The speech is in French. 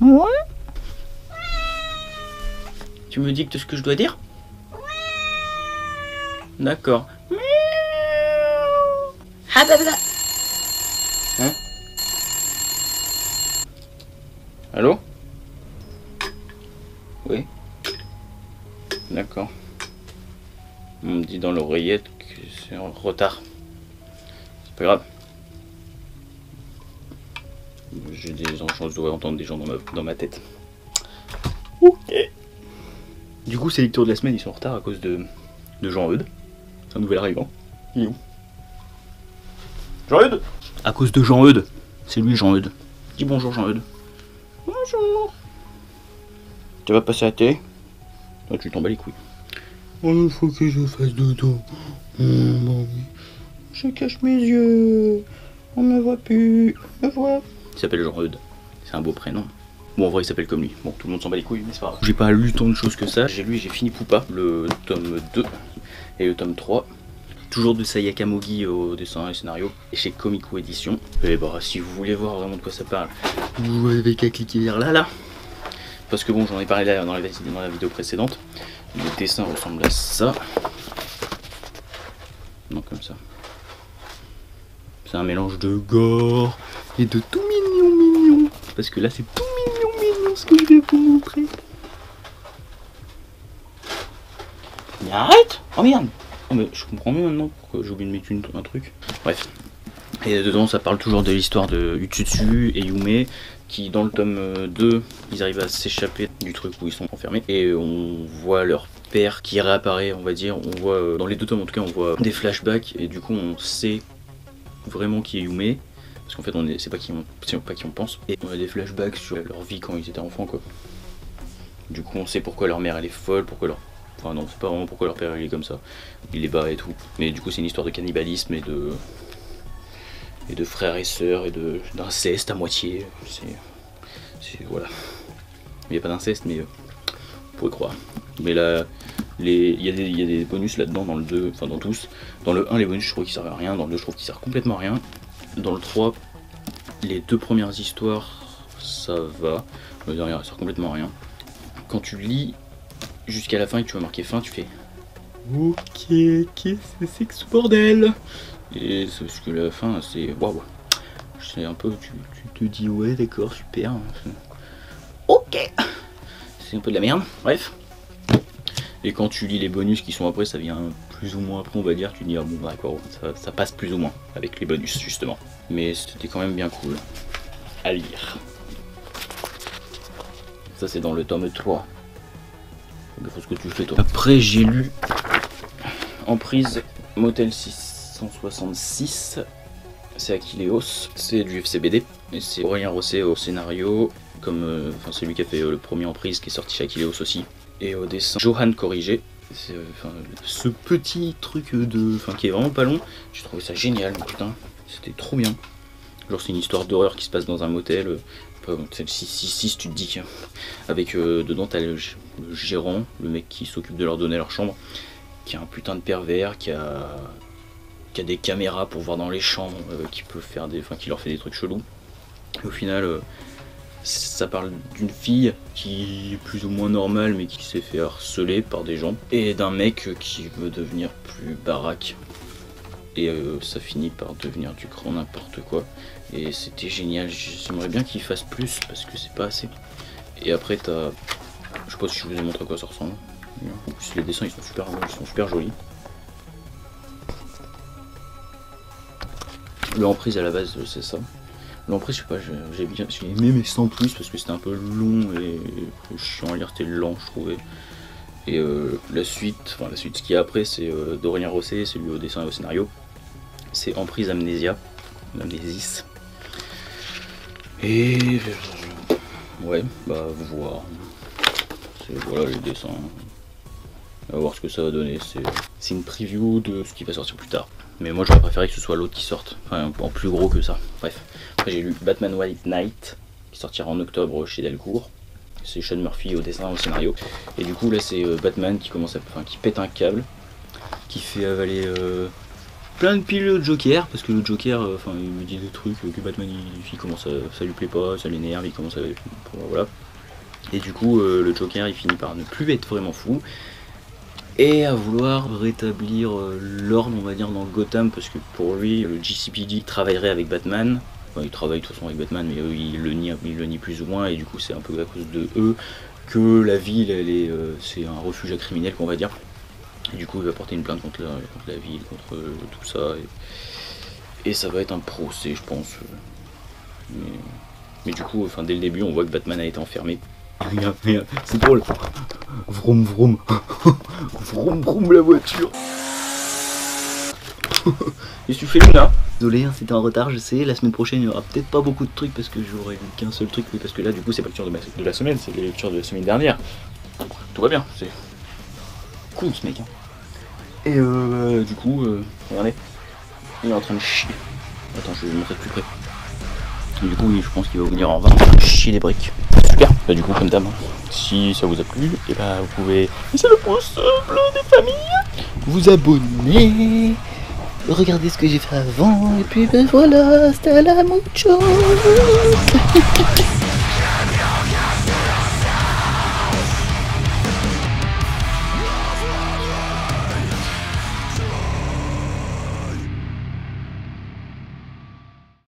Ouais. Tu me dictes ce que je dois dire? D'accord. Ah bah bah. Hein? Allô? Oui. D'accord. On me dit dans l'oreillette que c'est en retard. C'est pas grave. J'ai des enfants, je devrais entendre des gens dans ma tête. Ok. Du coup, ces lectures de la semaine, ils sont en retard à cause de Jean-Eudes. C'est un nouvel arrivant. Il est où? Jean-Eudes! À cause de Jean-Eudes. C'est lui, Jean-Eudes. Dis bonjour, Jean-Eudes. Bonjour. Tu vas passer à la télé? Toi, tu t'en bats les couilles. Oh, il faut que je fasse dodo. Bon, je cache mes yeux. On me voit plus. Me voit. Il s'appelle Jean-Eudes. C'est un beau prénom. Bon, en vrai, il s'appelle comme lui. Bon, tout le monde s'en bat les couilles, mais c'est pas grave. J'ai pas lu tant de choses que ça. J'ai fini Poupa, le tome 2 et le tome 3. Toujours de Sayaka Mogi au dessin et scénario. Et chez Comico Édition. Et bah, si vous voulez voir vraiment de quoi ça parle, vous avez qu'à cliquer vers là. Parce que bon, j'en ai parlé là dans la vidéo précédente. Le dessin ressemble à ça. Non, comme ça. C'est un mélange de gore et de tout mignon. Parce que là, c'est tout mignon ce que je vais vous montrer. Mais arrête! Oh merde! Oh, mais je comprends mieux maintenant pourquoi j'ai oublié de mettre un truc. Bref. Et dedans, ça parle toujours de l'histoire de Utsutsu et Yume, qui dans le tome 2, ils arrivent à s'échapper du truc où ils sont enfermés. Et on voit leur père qui réapparaît, on va dire. On voit, dans les deux tomes en tout cas, on voit des flashbacks. Et du coup, on sait vraiment qui est Yume. Parce qu'en fait, c'est pas qui on pense. Et on a des flashbacks sur leur vie quand ils étaient enfants, quoi. Du coup, on sait pourquoi leur mère elle est folle, pourquoi leur... Enfin non, c'est pas vraiment pourquoi leur père il est comme ça. Il les bat et tout. Mais du coup, c'est une histoire de cannibalisme et de frères et sœurs et d'inceste à moitié. Voilà. Il n'y a pas d'inceste, mais on pourrait croire. Mais là, il y a des bonus là-dedans dans le 2, enfin dans tous. Dans le 1, les bonus je trouve qu'ils servent à rien. Dans le 2, je trouve qu'ils servent complètement à rien. Dans le 3, les deux premières histoires, ça va. Le dernier, ça sert complètement à rien. Quand tu lis jusqu'à la fin et que tu vas marquer fin, tu fais ok, qu'est-ce que c'est que ce bordel? Et c'est parce que la fin, c'est waouh. C'est un peu, tu te dis ouais, d'accord, super. Ok, c'est un peu de la merde. Bref. Et quand tu lis les bonus qui sont après, ça vient plus ou moins après, on va dire. Tu te dis ah bon, d'accord, ça passe plus ou moins avec les bonus justement. Mais c'était quand même bien cool à lire. Ça, c'est dans le tome 3. Il faut ce que tu fais toi. Après, j'ai lu Emprise Motel 666. C'est Achilleos, c'est du FCBD. Et c'est Aurélien Rosset au scénario. Comme c'est lui qui a fait le premier Emprise qui est sorti chez Achilleos aussi. Et au dessin, Johan Corrigé. C'est ce petit truc qui est vraiment pas long. J'ai trouvé ça génial, putain. C'était trop bien. Genre, c'est une histoire d'horreur qui se passe dans un motel. C'est le 666, tu te dis. Avec dedans, t'as le gérant, le mec qui s'occupe de leur donner leur chambre, qui a un putain de pervers, qui a des caméras pour voir dans les chambres, qui leur fait des trucs chelous. Et au final, ça parle d'une fille qui est plus ou moins normale, mais qui s'est fait harceler par des gens, et d'un mec qui veut devenir plus baraque. Et ça finit par devenir du grand n'importe quoi. Et c'était génial, j'aimerais bien qu'il fasse plus parce que c'est pas assez. Et après t'as... Je sais pas si je vous ai montré à quoi ça ressemble. En plus les dessins ils sont super jolis. Le Emprise à la base c'est ça. L'Emprise je sais pas, j'ai aimé mais sans plus parce que c'était un peu long et chiant à lire, c'était lent je trouvais. Et la suite, ce qu'il y a après c'est d'Aurélien Rosset, c'est lui au dessin et au scénario. C'est Emprise Amnésia, Amnésis. Et ouais, bah voir. Voilà les dessins. On va voir ce que ça va donner. C'est une preview de ce qui va sortir plus tard. Mais moi j'aurais préféré que ce soit l'autre qui sorte. Enfin en plus gros que ça. Bref. Après j'ai lu Batman White Knight qui sortira en octobre chez Delcourt. C'est Sean Murphy au dessin et au scénario. Et du coup là c'est Batman qui qui pète un câble, qui fait avaler plein de piles de Joker, parce que le Joker, enfin il me dit des trucs que Batman il commence ça lui plaît pas, ça l'énerve, il commence à... Voilà. Et du coup le Joker il finit par ne plus être vraiment fou, et à vouloir rétablir l'ordre on va dire dans Gotham, parce que pour lui le GCPD travaillerait avec Batman. Enfin, il travaille de toute façon avec Batman, mais eux ils le nient plus ou moins, et du coup c'est un peu à cause de eux que la ville c'est un refuge à criminels qu'on va dire. Et du coup il va porter une plainte contre la ville, contre tout ça, et ça va être un procès je pense. Mais du coup enfin, dès le début on voit que Batman a été enfermé. Regarde, c'est drôle. Vroom vroom. Vroom vroom la voiture. Et tu fais Luna. Désolé, hein, c'était en retard, je sais. La semaine prochaine, il n'y aura peut-être pas beaucoup de trucs parce que j'aurai vu qu'un seul truc. Oui, parce que là, du coup, c'est pas la lecture de la semaine, c'est la lecture de la semaine dernière. Tout va bien, c'est cool ce mec. Hein. Et du coup, regardez, il est en train de chier. Attends, je vais vous montrer de plus près. Et du coup, oui, je pense qu'il va vous venir en vain chier des briques. Super. Bah, du coup, comme d'hab, si ça vous a plu, et bah, vous pouvez laisser le pouce bleu des familles, vous abonner. Regardez ce que j'ai fait avant, et puis ben voilà, hasta la mucho.